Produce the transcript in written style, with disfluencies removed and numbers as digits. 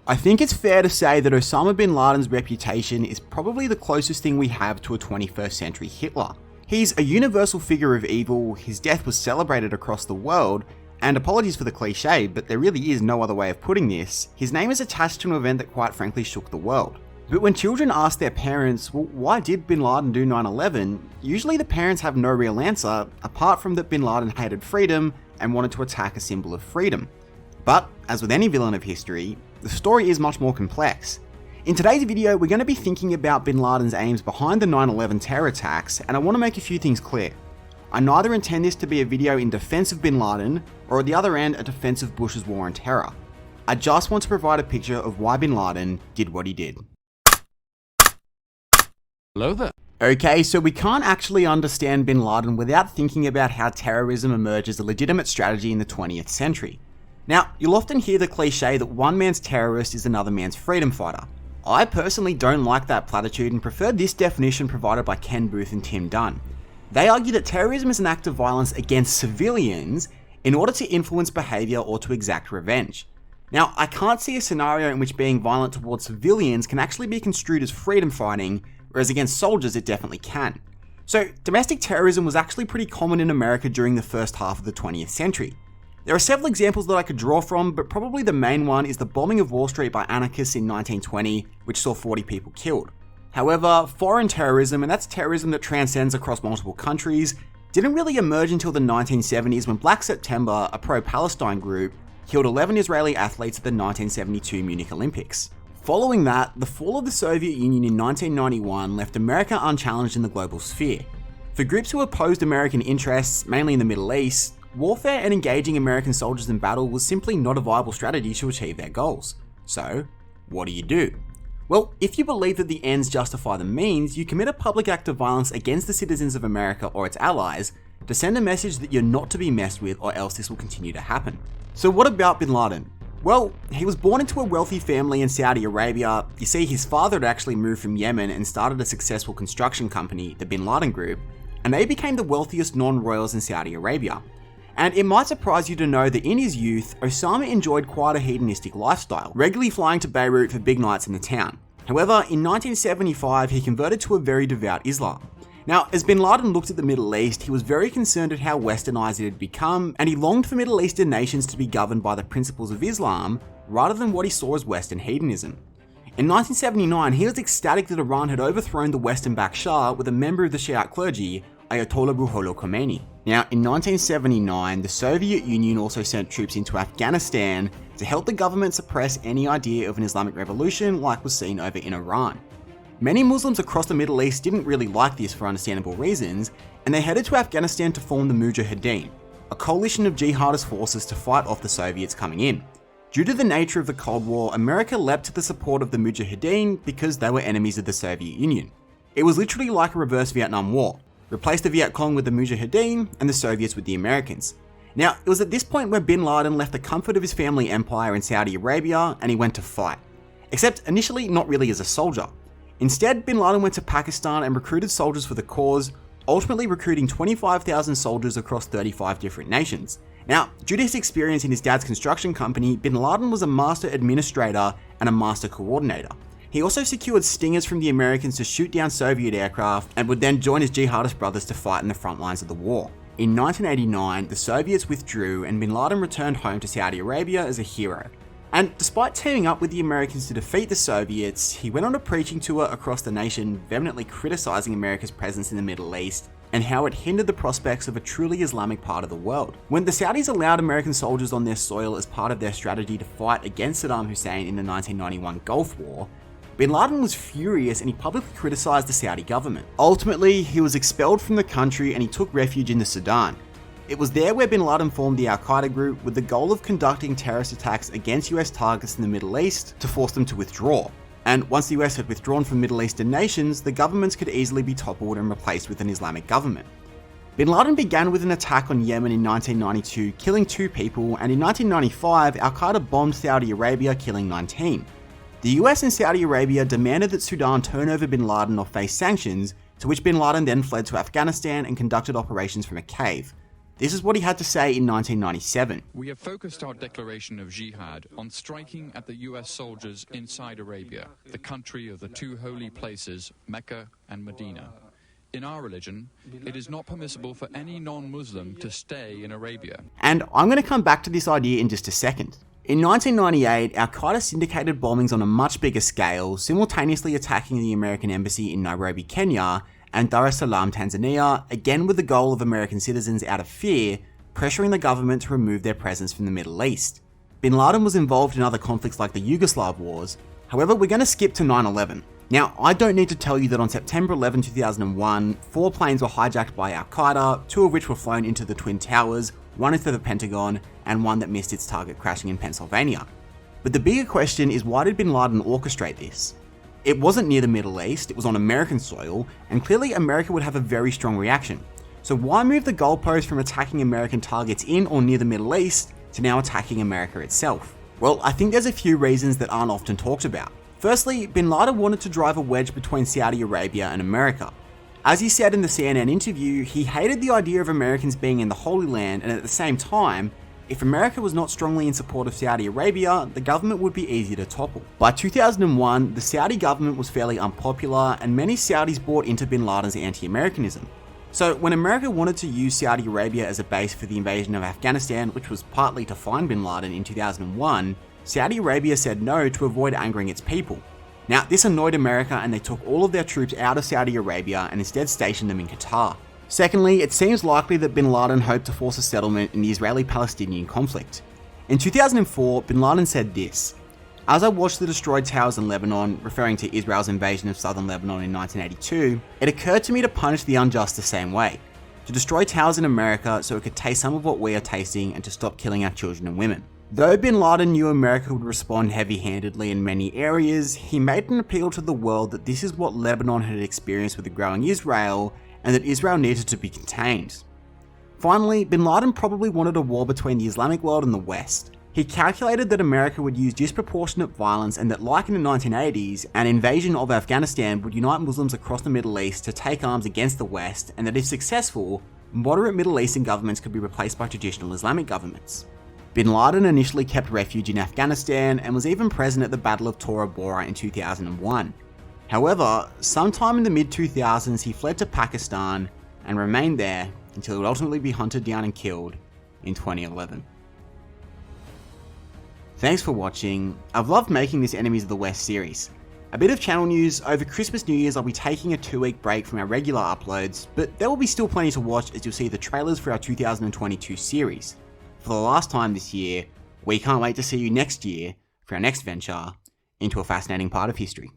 I think it's fair to say that Osama Bin Laden's reputation is probably the closest thing we have to a 21st century Hitler. He's a universal figure of evil, his death was celebrated across the world, and apologies for the cliche, but there really is no other way of putting this, his name is attached to an event that quite frankly shook the world. But when children ask their parents, well, why did Bin Laden do 9/11, usually the parents have no real answer, apart from that Bin Laden hated freedom and wanted to attack a symbol of freedom. But, as with any villain of history, the story is much more complex. In today's video, we're going to be thinking about Bin Laden's aims behind the 9/11 terror attacks, and I want to make a few things clear. I neither intend this to be a video in defense of Bin Laden, or at the other end, a defense of Bush's war on terror. I just want to provide a picture of why Bin Laden did what he did. Hello there. Okay, so we can't actually understand Bin Laden without thinking about how terrorism emerged as a legitimate strategy in the 20th century. Now, you'll often hear the cliche that one man's terrorist is another man's freedom fighter. I personally don't like that platitude and prefer this definition provided by Ken Booth and Tim Dunn. They argue that terrorism is an act of violence against civilians in order to influence behaviour or to exact revenge. Now, I can't see a scenario in which being violent towards civilians can actually be construed as freedom fighting, whereas against soldiers it definitely can. So, domestic terrorism was actually pretty common in America during the first half of the 20th century. There are several examples that I could draw from, but probably the main one is the bombing of Wall Street by anarchists in 1920, which saw 40 people killed. However, foreign terrorism, and that's terrorism that transcends across multiple countries, didn't really emerge until the 1970s when Black September, a pro-Palestine group, killed 11 Israeli athletes at the 1972 Munich Olympics. Following that, the fall of the Soviet Union in 1991 left America unchallenged in the global sphere. For groups who opposed American interests, mainly in the Middle East, warfare and engaging American soldiers in battle was simply not a viable strategy to achieve their goals. So, what do? Well, if you believe that the ends justify the means, you commit a public act of violence against the citizens of America or its allies to send a message that you're not to be messed with, or else this will continue to happen. So what about Bin Laden? Well, he was born into a wealthy family in Saudi Arabia. You see, his father had actually moved from Yemen and started a successful construction company, the Bin Laden Group, and they became the wealthiest non-royals in Saudi Arabia. And it might surprise you to know that in his youth, Osama enjoyed quite a hedonistic lifestyle, regularly flying to Beirut for big nights in the town. However, in 1975, he converted to a very devout Islam. Now, as Bin Laden looked at the Middle East, he was very concerned at how westernized it had become, and he longed for Middle Eastern nations to be governed by the principles of Islam, rather than what he saw as Western hedonism. In 1979, he was ecstatic that Iran had overthrown the Western-backed Shah with a member of the Shiite clergy, Ayatollah Ruhollah Khomeini. Now, in 1979, the Soviet Union also sent troops into Afghanistan to help the government suppress any idea of an Islamic revolution like was seen over in Iran. Many Muslims across the Middle East didn't really like this for understandable reasons, and they headed to Afghanistan to form the Mujahideen, a coalition of jihadist forces to fight off the Soviets coming in. Due to the nature of the Cold War, America leapt to the support of the Mujahideen because they were enemies of the Soviet Union. It was literally like a reverse Vietnam War. Replace the Viet Cong with the Mujahideen and the Soviets with the Americans. Now, it was at this point where Bin Laden left the comfort of his family empire in Saudi Arabia and he went to fight. Except initially not really as a soldier. Instead, Bin Laden went to Pakistan and recruited soldiers for the cause, ultimately recruiting 25,000 soldiers across 35 different nations. Now, due to his experience in his dad's construction company, Bin Laden was a master administrator and a master coordinator. He also secured stingers from the Americans to shoot down Soviet aircraft and would then join his jihadist brothers to fight in the front lines of the war. In 1989, the Soviets withdrew and Bin Laden returned home to Saudi Arabia as a hero. And despite teaming up with the Americans to defeat the Soviets, he went on a preaching tour across the nation, vehemently criticizing America's presence in the Middle East and how it hindered the prospects of a truly Islamic part of the world. When the Saudis allowed American soldiers on their soil as part of their strategy to fight against Saddam Hussein in the 1991 Gulf War, Bin Laden was furious and he publicly criticized the Saudi government. Ultimately, he was expelled from the country and he took refuge in the Sudan. It was there where Bin Laden formed the al-qaeda group with the goal of conducting terrorist attacks against US targets in the Middle East to force them to withdraw. And once the US had withdrawn from Middle Eastern nations, the governments could easily be toppled and replaced with an Islamic government. Bin Laden began with an attack on Yemen in 1992, killing 2 people, and in 1995, al-Qaeda bombed Saudi Arabia, killing 19. The US and Saudi Arabia demanded that Sudan turn over Bin Laden or face sanctions, to which Bin Laden then fled to Afghanistan and conducted operations from a cave. This is what he had to say in 1997. We have focused our declaration of jihad on striking at the US soldiers inside Arabia, the country of the two holy places, Mecca and Medina. In our religion, it is not permissible for any non-Muslim to stay in Arabia. And I'm going to come back to this idea in just a second. In 1998, al-Qaeda syndicated bombings on a much bigger scale, simultaneously attacking the American embassy in Nairobi, Kenya, and Dar es Salaam, Tanzania, again with the goal of American citizens out of fear, pressuring the government to remove their presence from the Middle East. Bin Laden was involved in other conflicts like the Yugoslav wars. However, we're going to skip to 9/11. Now, I don't need to tell you that on September 11, 2001, 4 planes were hijacked by al-Qaeda, 2 of which were flown into the Twin Towers, 1 into the Pentagon, and 1 that missed its target, crashing in Pennsylvania. But the bigger question is, why did Bin Laden orchestrate this? It wasn't near the Middle East, it was on American soil, and clearly America would have a very strong reaction. So why move the goalpost from attacking American targets in or near the Middle East to now attacking America itself? Well, I think there's a few reasons that aren't often talked about. Firstly, Bin Laden wanted to drive a wedge between Saudi Arabia and America. As he said in the CNN interview, he hated the idea of Americans being in the Holy Land, and at the same time, if America was not strongly in support of Saudi Arabia, the government would be easy to topple. By 2001, the Saudi government was fairly unpopular, and many Saudis bought into Bin Laden's anti-Americanism. So when America wanted to use Saudi Arabia as a base for the invasion of Afghanistan, which was partly to find Bin Laden in 2001, Saudi Arabia said no to avoid angering its people. Now, this annoyed America, and they took all of their troops out of Saudi Arabia and instead stationed them in Qatar. Secondly, it seems likely that Bin Laden hoped to force a settlement in the Israeli-Palestinian conflict. In 2004, Bin Laden said this: "As I watched the destroyed towers in Lebanon," referring to Israel's invasion of southern Lebanon in 1982, "it occurred to me to punish the unjust the same way, to destroy towers in America so it could taste some of what we are tasting and to stop killing our children and women." Though Bin Laden knew America would respond heavy-handedly in many areas, he made an appeal to the world that this is what Lebanon had experienced with the growing Israel, and that Israel needed to be contained. Finally, Bin Laden probably wanted a war between the Islamic world and the West. He calculated that America would use disproportionate violence, and that, like in the 1980s, an invasion of Afghanistan would unite Muslims across the Middle East to take arms against the West, and that if successful, moderate Middle Eastern governments could be replaced by traditional Islamic governments. Bin Laden initially kept refuge in Afghanistan and was even present at the Battle of Tora Bora in 2001. However, sometime in the mid-2000s he fled to Pakistan and remained there until he would ultimately be hunted down and killed in 2011. Thanks for watching. I've loved making this Enemies of the West series. A bit of channel news: over Christmas New Year's I'll be taking a 2-week break from our regular uploads, but there will be still plenty to watch as you'll see the trailers for our 2022 series. For the last time this year, we can't wait to see you next year for our next venture into a fascinating part of history.